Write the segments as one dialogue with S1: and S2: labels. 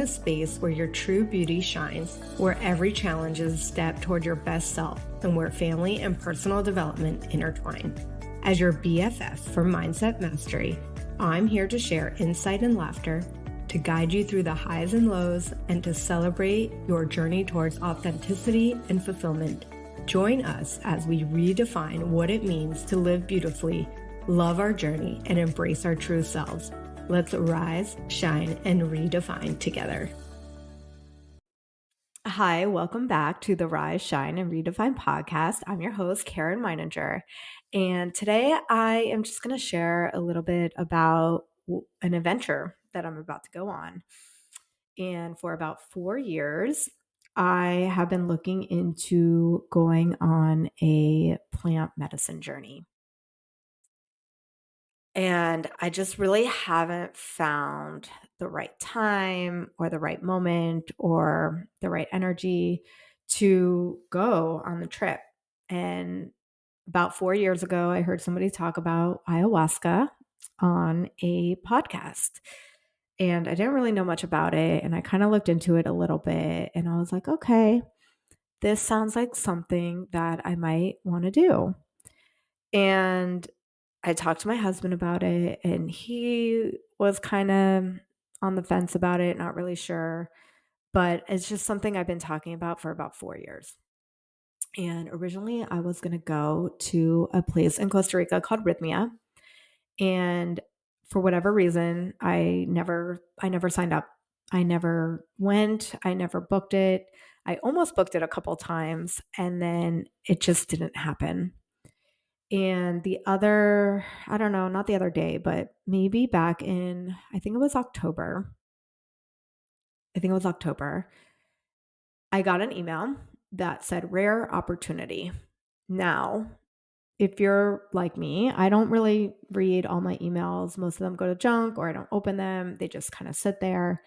S1: A space where your true beauty shines, where every challenge is a step toward your best self, and where family and personal development intertwine. As your BFF for Mindset Mastery, I'm here to share insight and laughter, to guide you through the highs and lows, and to celebrate your journey towards authenticity and fulfillment. Join us as we redefine what it means to live beautifully, love our journey, and embrace our true selves. Let's rise, shine, and redefine together. Hi, welcome back to the Rise, Shine, and Redefine podcast. I'm your host, Caryn Meininger. And today I am just going to share a little bit about an adventure that I'm about to go on. And for about 4 years, I have been looking into going on a plant medicine journey. And I just really haven't found the right time or the right moment or the right energy to go on the trip. And about 4 years ago, I heard somebody talk about ayahuasca on a podcast. And I didn't really know much about it. And I kind of looked into it a little bit and I was like, okay, this sounds like something that I might want to do. And I talked to my husband about it, and he was kind of on the fence about it, not really sure. But it's just something I've been talking about for about 4 years. And originally, I was going to go to a place in Costa Rica called Rhythmia. And for whatever reason, I never signed up. I never went. I never booked it. I almost booked it a couple times, and then it just didn't happen. And the other, I don't know, not the other day, but maybe back in, I think it was October. I got an email that said rare opportunity. Now, if you're like me, I don't really read all my emails. Most of them go to junk or I don't open them. They just kind of sit there.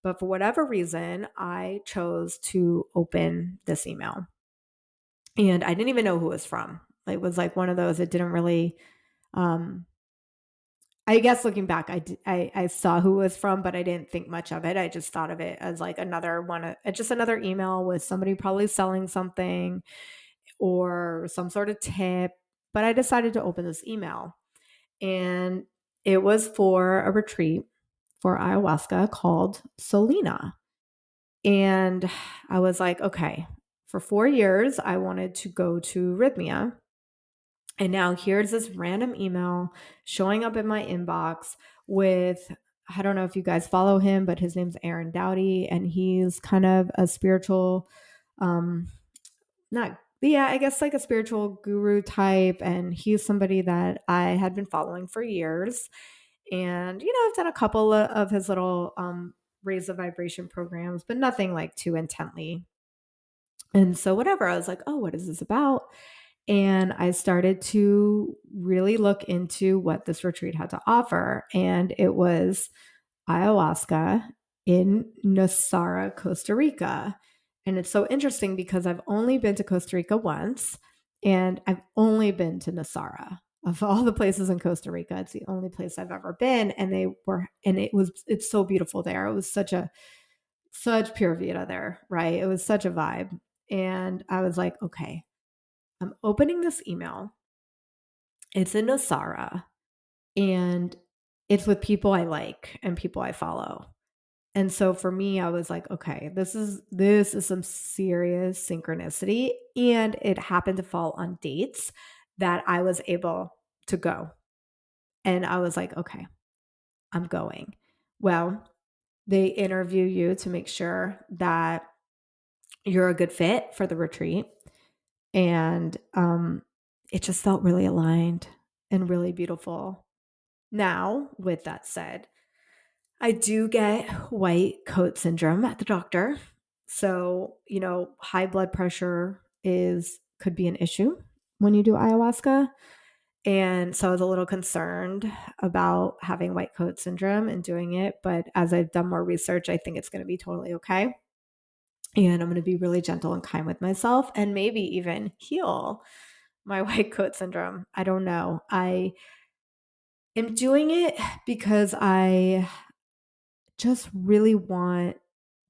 S1: But for whatever reason, I chose to open this email. And I didn't even know who it was from. It was like one of those, it didn't really, um, I guess looking back, I saw who it was from, but I didn't think much of it. I just thought of it as like another one, just another email with somebody probably selling something or some sort of tip. But I decided to open this email, and it was for a retreat for ayahuasca called Solina. And I was like, okay, for 4 years, I wanted to go to Rhythmia. And now here's this random email showing up in my inbox with, I don't know if you guys follow him, but his name's Aaron Dowdy, and he's kind of a spiritual, not, yeah, I guess like a spiritual guru type. And he's somebody that I had been following for years. And, I've done a couple of his little raise the vibration programs, but nothing like too intently. And so, whatever, I was like, oh, what is this about? And I started to really look into what this retreat had to offer. And it was ayahuasca in Nosara, Costa Rica. And it's so interesting because I've only been to Costa Rica once, and I've only been to Nosara. Of all the places in Costa Rica, it's the only place I've ever been. And it's so beautiful there. It was such pure Vita there, right? It was such a vibe. And I was like, okay, I'm opening this email. It's in Nosara, and it's with people I like and people I follow. And so for me, I was like, okay, this is some serious synchronicity. And it happened to fall on dates that I was able to go. And I was like, okay, I'm going. Well, they interview you to make sure that you're a good fit for the retreat. And it just felt really aligned and really beautiful. Now, with that said, I do get white coat syndrome at the doctor. So, high blood pressure could be an issue when you do ayahuasca. And so I was a little concerned about having white coat syndrome and doing it. But as I've done more research, I think it's going to be totally okay. And I'm going to be really gentle and kind with myself and maybe even heal my white coat syndrome. I don't know. I am doing it because I just really want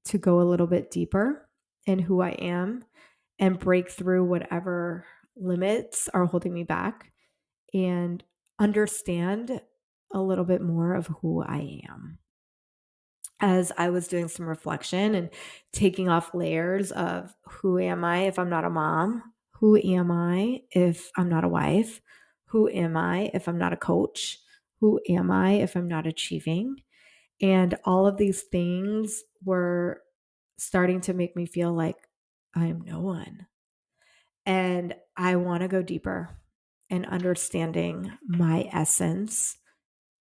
S1: to go a little bit deeper in who I am and break through whatever limits are holding me back and understand a little bit more of who I am. As I was doing some reflection and taking off layers of who am I if I'm not a mom? Who am I if I'm not a wife? Who am I if I'm not a coach? Who am I if I'm not achieving? And all of these things were starting to make me feel like I am no one. And I want to go deeper in understanding my essence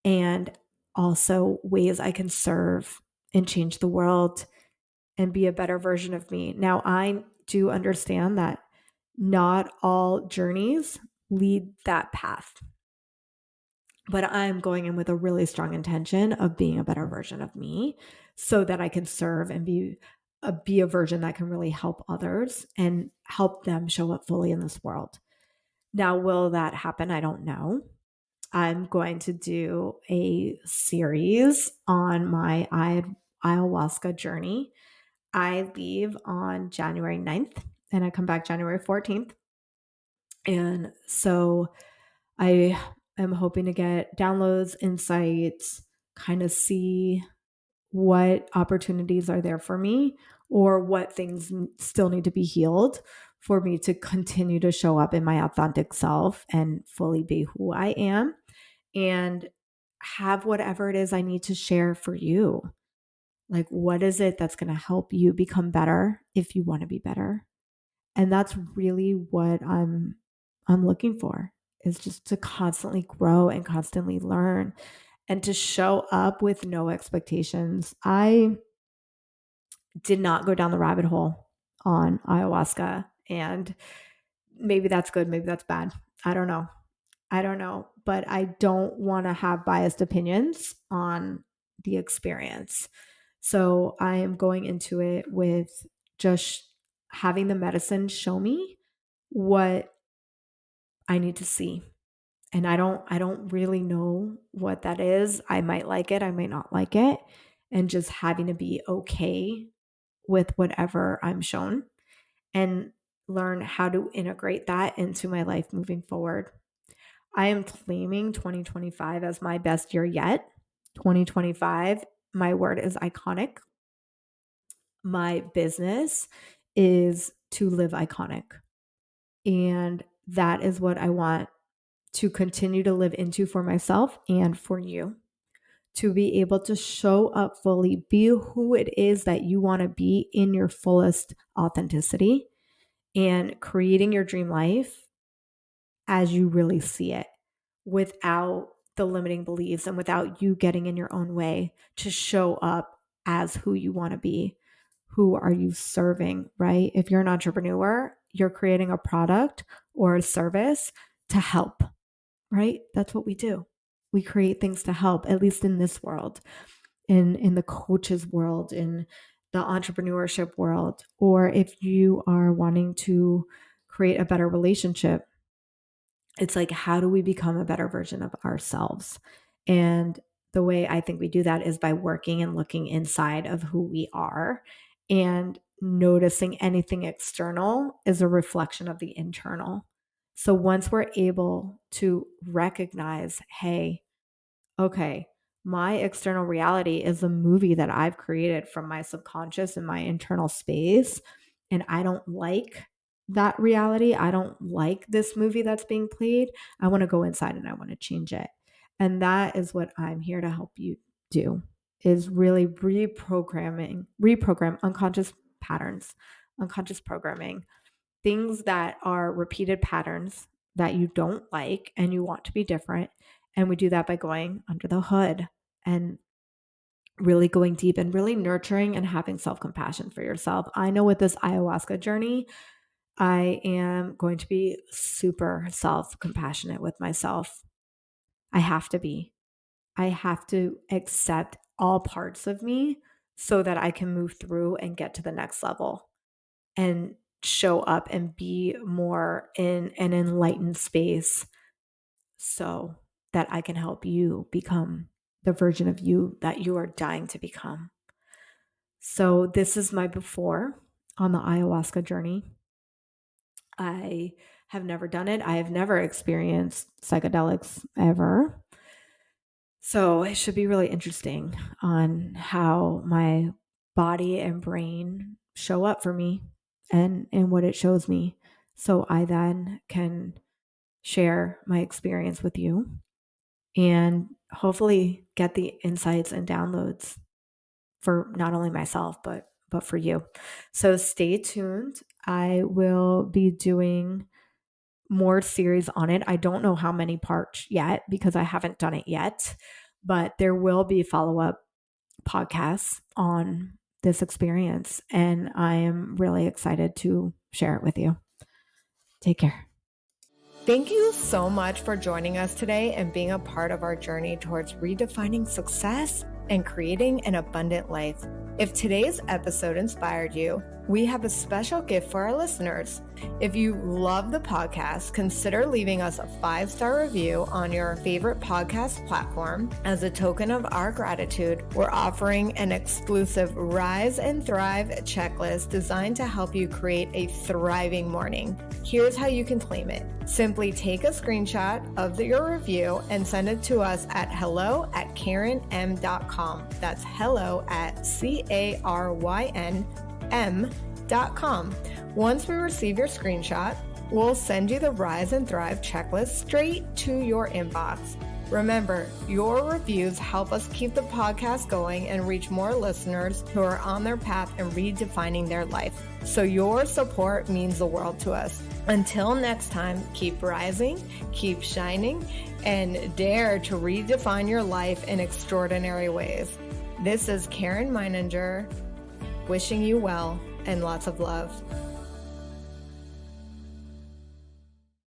S1: and also ways I can serve and change the world and be a better version of me. Now, I do understand that not all journeys lead that path, but I'm going in with a really strong intention of being a better version of me so that I can serve and be a version that can really help others and help them show up fully in this world. Now, will that happen? I don't know. I'm going to do a series on my ayahuasca journey. I leave on January 9th and I come back January 14th. And so I am hoping to get downloads, insights, kind of see what opportunities are there for me or what things still need to be healed for me to continue to show up in my authentic self and fully be who I am and have whatever it is I need to share for you. Like, what is it that's going to help you become better if you want to be better? And that's really what I'm looking for, is just to constantly grow and constantly learn and to show up with no expectations. I did not go down the rabbit hole on ayahuasca, and maybe that's good, maybe that's bad. I don't know. But I don't want to have biased opinions on the experience. So I am going into it with just having the medicine show me what I need to see. And I don't really know what that is. I might like it, I might not like it, and just having to be okay with whatever I'm shown and learn how to integrate that into my life moving forward. I am claiming 2025 as my best year yet. 2025, my word is iconic. My business is to live iconic. And that is what I want to continue to live into for myself and for you. To be able to show up fully, be who it is that you want to be in your fullest authenticity and creating your dream life as you really see it without the limiting beliefs and without you getting in your own way to show up as who you want to be. Who are you serving, right? If you're an entrepreneur, you're creating a product or a service to help, right? That's what we do. We create things to help, at least in this world, in the coaches world, in the entrepreneurship world, or if you are wanting to create a better relationship, it's like, how do we become a better version of ourselves? And the way I think we do that is by working and looking inside of who we are and noticing anything external is a reflection of the internal. So once we're able to recognize, hey, okay, my external reality is a movie that I've created from my subconscious and my internal space. And I don't like that reality. I don't like this movie that's being played. I want to go inside and I want to change it. And that is what I'm here to help you do, is really reprogram unconscious patterns, unconscious programming, things that are repeated patterns that you don't like and you want to be different. And we do that by going under the hood and really going deep and really nurturing and having self-compassion for yourself. I know with this ayahuasca journey, I am going to be super self-compassionate with myself. I have to be. I have to accept all parts of me so that I can move through and get to the next level and show up and be more in an enlightened space so that I can help you become the version of you that you are dying to become. So this is my before on the ayahuasca journey. I have never done it. I have never experienced psychedelics ever. So it should be really interesting on how my body and brain show up for me and what it shows me. So I then can share my experience with you and hopefully get the insights and downloads for not only myself but for you. So stay tuned. I will be doing more series on it. I don't know how many parts yet because I haven't done it yet, but there will be follow-up podcasts on this experience and I am really excited to share it with you. Take care. Thank you so much for joining us today and being a part of our journey towards redefining success and creating an abundant life. If today's episode inspired you, we have a special gift for our listeners. If you love the podcast, consider leaving us a 5-star review on your favorite podcast platform. As a token of our gratitude, we're offering an exclusive Rise and Thrive checklist designed to help you create a thriving morning. Here's how you can claim it. Simply take a screenshot of your review and send it to us at hello@carynm.com. That's hello@CARYNM.com. Once we receive your screenshot, we'll send you the Rise and Thrive checklist straight to your inbox. Remember, your reviews help us keep the podcast going and reach more listeners who are on their path and redefining their life. So your support means the world to us. Until next time, keep rising, keep shining, and dare to redefine your life in extraordinary ways. This is Caryn Meininger, wishing you well and lots of love.